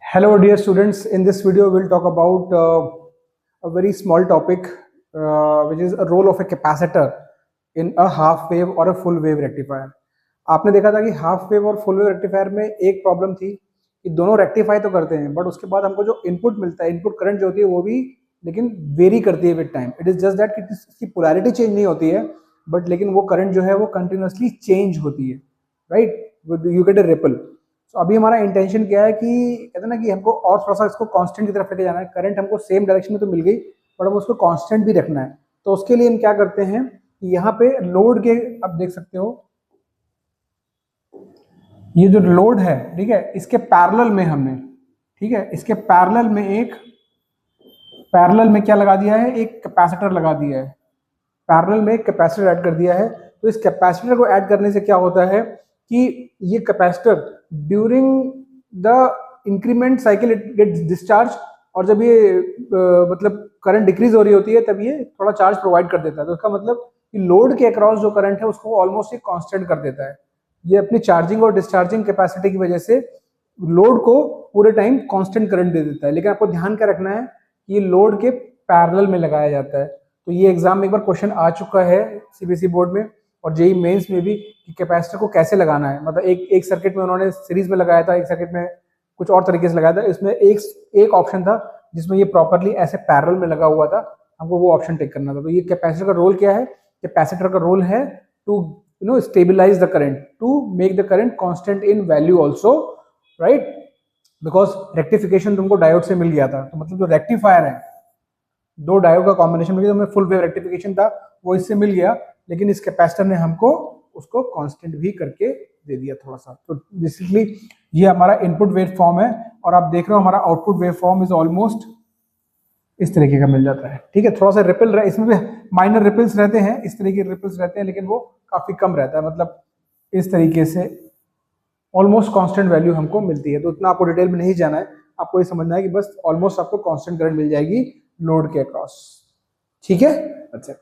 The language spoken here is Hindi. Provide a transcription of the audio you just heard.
Hello, dear students. In this video, we'll talk about a very small topic, which is a role of a capacitor in a half wave or a full wave rectifier. आपने देखा था कि हाफ वेव और फुल वेव रेक्टिफायर में एक प्रॉब्लम थी कि दोनों रेक्टिफाई तो करते हैं, बट उसके बाद हमको जो इनपुट मिलता है, इनपुट करंट जो होती है वो भी लेकिन वेरी करती है with time. It is just that कि इसकी पोलैरिटी चेंज नहीं होती है, बट लेकिन वो करंट जो है वो कंटिन्यूसली चेंज होती है, right. You get a ripple. तो अभी हमारा इंटेंशन क्या है कि कहते हैं ना कि हमको और थोड़ा सा इसको कांस्टेंट की तरफ लेके जाना है. करंट हमको सेम डायरेक्शन में तो मिल गई, बट हम उसको कांस्टेंट भी रखना है. तो उसके लिए हम क्या करते हैं कि यहाँ पे लोड के, आप देख सकते हो ये जो लोड है, ठीक है, इसके पैरेलल में हमने, ठीक है, इसके पैरेलल में क्या लगा दिया है, एक कैपेसिटर लगा दिया है. पैरेलल में एक कैपेसिटर ऐड कर दिया है. तो इस कैपेसिटर को ऐड करने से क्या होता है कि ये capacitor during the increment cycle it gets discharge, और जब ये मतलब करंट डिक्रीज हो रही होती है तब ये थोड़ा चार्ज प्रोवाइड कर देता है. तो इसका मतलब कि लोड के अक्रॉस जो करंट है उसको ऑलमोस्ट एक कांस्टेंट कर देता है. ये अपनी चार्जिंग और डिस्चार्जिंग कैपेसिटी की वजह से लोड को पूरे टाइम कांस्टेंट करंट दे देता है. लेकिन आपको ध्यान क्या रखना है कि ये लोड के पैरेलल में लगाया जाता है. तो ये एग्जाम में एक बार क्वेश्चन आ चुका है सीबीएसई बोर्ड में और जेईई मेंस में भी कि कैपेसिटर को कैसे लगाना है. मतलब एक सर्किट में उन्होंने सीरीज में लगाया था, एक सर्किट में कुछ और तरीके से लगाया था. इसमें एक ऑप्शन था जिसमें ये प्रॉपरली ऐसे पैरेलल में लगा हुआ था, हमको वो ऑप्शन टेक करना था. तो ये कैपेसिटर का रोल क्या है? कैपेसिटर का रोल है to stabilize the current, to make the current constant in value also, right? Because rectification तुमको डायोड से मिल गया था. तो मतलब जो रेक्टिफायर है, दो डायोड का कॉम्बिनेशन मिल गया, तो हमें फुल वेव रेक्टिफिकेशन था वो इससे मिल गया, लेकिन इस कैपेसिटर ने हमको उसको कांस्टेंट भी करके दे दिया थोड़ा सा. तो बेसिकली ये हमारा इनपुट वेव फॉर्म है और आप देख रहे हो हमारा output wave form is almost इस तरीके का मिल जाता है. ठीक है, थोड़ा सा रिपल इसमें भी माइनर रिपल्स रहते हैं, इस तरीके के रिपल्स रहते हैं, लेकिन वो काफी कम रहता है. मतलब इस तरीके से ऑलमोस्ट कांस्टेंट वैल्यू हमको मिलती है. तो इतना आपको डिटेल में नहीं जाना है, आपको ये समझना है कि बस ऑलमोस्ट आपको कांस्टेंट करंट मिल जाएगी लोड के अक्रॉस. ठीक है, अच्छा.